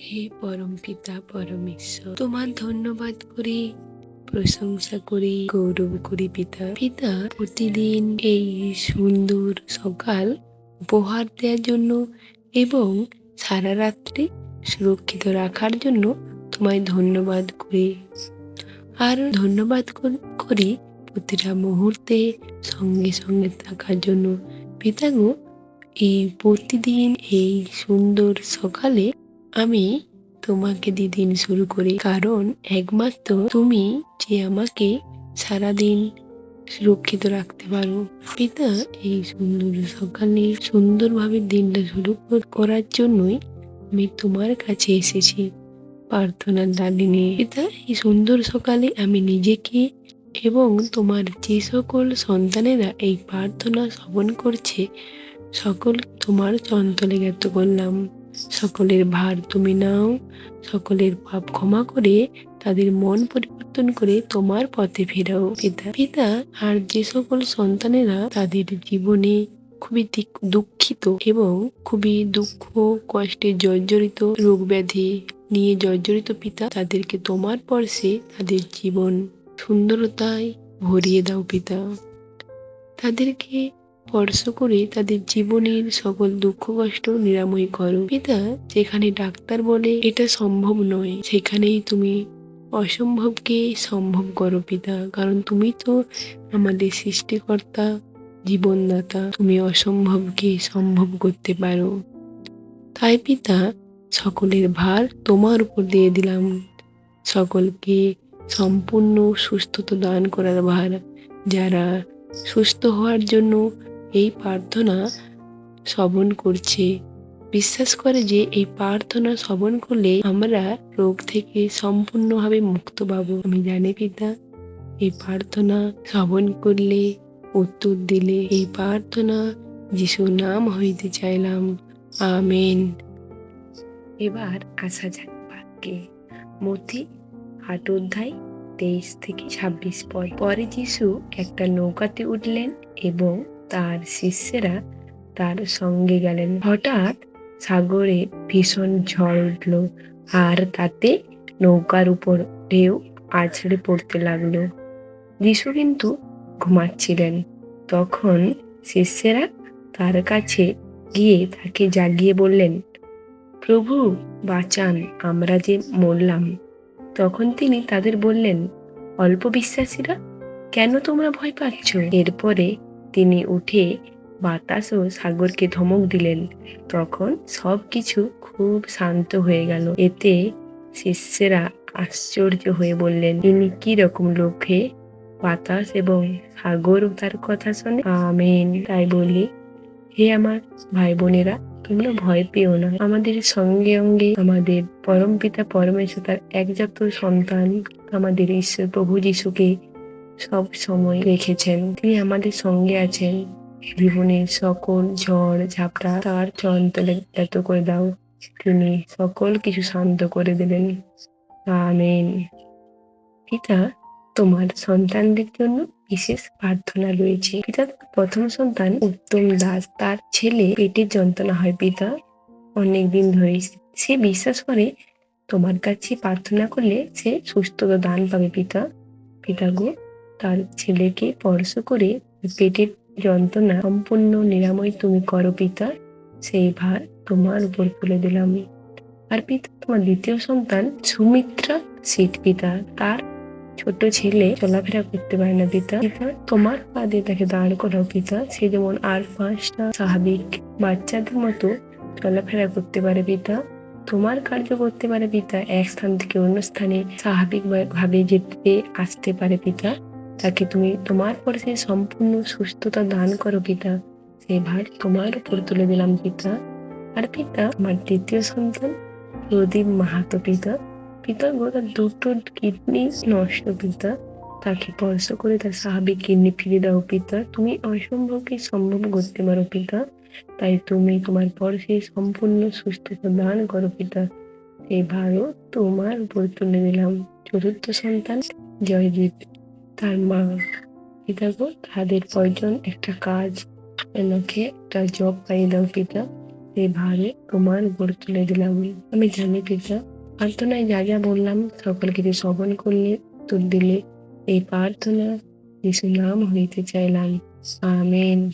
হে পরম পিতা পরমেশ্বর, তোমার ধন্যবাদ করি, প্রশংসা করি, গৌরব করি পিতা। পিতা, প্রতিদিন এই সুন্দর সকাল উপহার দেওয়ার জন্য এবং সারা রাত্রি সুরক্ষিত রাখার জন্য তোমায় ধন্যবাদ করি। আর ধন্যবাদ করি প্রতিটা মুহূর্তে সঙ্গে সঙ্গে থাকার জন্য। পিতা গো, এই প্রতিদিন এই সুন্দর সকালে আমি তোমাকে দিয়ে দিন শুরু করি, কারণ একমাত্র তুমি যে আমাকে সারাদিন সুরক্ষিত রাখতে পারো। পিতা, এই সুন্দর সকালে সুন্দরভাবে দিনটা শুরু করার জন্যই আমি তোমার কাছে এসেছি প্রার্থনার ডালি নিয়ে। পিতা, এই সুন্দর সকালে আমি নিজেকে এবং তোমার যে সকল সন্তানেরা এই প্রার্থনা শ্রবণ করছে সকল তোমার চঞ্চলে জ্ঞাত করলাম। সকলের ভার তুমি নাও, সকলের পাপ ক্ষমা করে তাদের মন পরিবর্তন করে তোমার পথে ফেরাও পিতা। পিতা, আর যে সকল সন্তানেরা তাদের জীবনে খুবই দুঃখিত এবং খুবই দুঃখ কষ্টে জর্জরিত, রোগ ব্যাধি নিয়ে জর্জরিত পিতা, তাদেরকে তোমার পরশে তাদের জীবন সুন্দরতায় ভরিয়ে দাও পিতা। তাদেরকে স্পর্শ করে তাদের জীবনের সকল দুঃখ কষ্ট নিরাময় করো পিতা। যেখানে ডাক্তার বলে এটা সম্ভব নয়, সেখানেই তুমি অসম্ভবকে সম্ভব করো পিতা, কারণ তুমি তো আমাদের সৃষ্টিকর্তা, জীবনদাতা। তুমি অসম্ভবকে সম্ভব করতে পারো। তাই পিতা, সকলের ভার তোমার উপর দিয়ে দিলাম। সকলকে সম্পূর্ণ সুস্থতা দান করার ভার, যারা সুস্থ হওয়ার জন্য এই প্রার্থনা শ্রবণ করছে, বিশ্বাস করে যে এই প্রার্থনা শ্রবণ করলে আমরা রোগ থেকে সম্পূর্ণভাবে মুক্ত পাবো। আমি জানি পিতা, এই প্রার্থনা শ্রবণ করলে, উত্তর দিলে, এই প্রার্থনা যিশুর নাম হইতে চাইলাম। আমেন। এবার আসা যাক বাক্যে। মথি ৮ অধ্যায় ২৩ থেকে ২৬ পদ। পরে যিশু একটা নৌকাতে উঠলেন এবং তার শিষ্যেরা তার সঙ্গে গেলেন। হঠাৎ সাগরে ভীষণ ঝড় উঠল, আর তাতে নৌকার উপর ঢেউ আছড়ে পড়তে লাগলো। যিশু কিন্তু ঘুমাচ্ছিলেন। তখন শিষ্যেরা তার কাছে গিয়ে তাকে জাগিয়ে বললেন, প্রভু বাঁচান, আমরা যে মরলাম। তখন তিনি তাদের বললেন, অল্প বিশ্বাসীরা, কেন তোমরা ভয় পাচ্ছ? এরপরে তিনি উঠে বাতাস ও সাগরকে ধমক দিলেন। তখন সবকিছু খুব শান্ত হয়ে গেল। এতে শিষ্যেরা আশ্চর্য হয়ে বললেন, ইনি কি রকম লোক হে? বাতাস এবং সাগর তার কথা শোনে। আমেন। তাই বলি, হে আমার ভাই বোনেরা, তোমরা ভয় পেও না। আমাদের সঙ্গে সঙ্গে আমাদের পরম পিতা পরমেশ্বর তার একজাত সন্তান আমাদের ঈশ্বর প্রভু যিশুকে সব সময় রেখেছেন। তিনি আমাদের সঙ্গে আছেন। জীবনের সকল ঝড় ঝাপটা তার চঞ্চলে জ্ঞাত করে দাও। তিনি সকল কিছু শান্ত করে দেবেন। আমেন। পিতা, তোমার সন্তানদের জন্য বিশেষ প্রার্থনা রয়েছে। পিতা, প্রথম সন্তান উত্তম দাস, তার ছেলে পেটের যন্ত্রণা হয় পিতা অনেকদিন ধরে। সে বিশ্বাস করে তোমার কাছে প্রার্থনা করলে সে সুস্থতা দান পাবে পিতা। পিতা গো, তার ছেলেকে স্পর্শ করে পেটের যন্ত্রণা সম্পূর্ণ নিরাময় তুমি করো পিতা। সেই ভার তোমার উপর তুলে দিলাম। আর পিতা, তোমার দ্বিতীয় সন্তান সুমিত্রা সিট পিতা, তার ছোট ছেলে চলাফেরা করতে পারে না পিতা। তোমার পাদে তাকে দাঁড় করাও পিতা। সে যেমন আর 5টা স্বাভাবিক বাচ্চাদের মতো চলাফেরা করতে পারে পিতা। তোমার কার্য করতে পারে পিতা। এক স্থান থেকে অন্য স্থানে স্বাভাবিক ভাবে যেতে আসতে পারে পিতা। তাকে তুমি তোমার পরে সেই সম্পূর্ণ সুস্থতা দান করো পিতা। সেই ভার তোমার উপর তুলে দিলাম পিতা। আর পিতা, আমার তৃতীয় সন্তান প্রদীপ মাহাতো পিতা। পিতা গো, তার 2টো কিডনি নষ্ট পিতা। তাকে স্পর্শ করে তার স্বাভাবিক কিডনি ফিরে দাও পিতা। তুমি অসম্ভবকে সম্ভব করতে পারো পিতা। তাই তুমি তোমার পরশে সম্পূর্ণ সুস্থতা দান করো পিতা। এই ভারও তোমার উপর তুলে দিলাম। চতুর্থ সন্তান জয়দীপ, তার মা। পিতা গো, তাদের প্রয়োজন একটা কাজ, এনাকে একটা জব পাইয়ে দাও পিতা। এই ভারে তোমার উপর তুলে দিলাম। আমি জানি পিতা, প্রার্থনায় যা যা বললাম সকল কিছু শ্রবণ করলে, উত্তর দিলে। এই প্রার্থনা যিশু নাম হইতে চাইলাম। আমেন।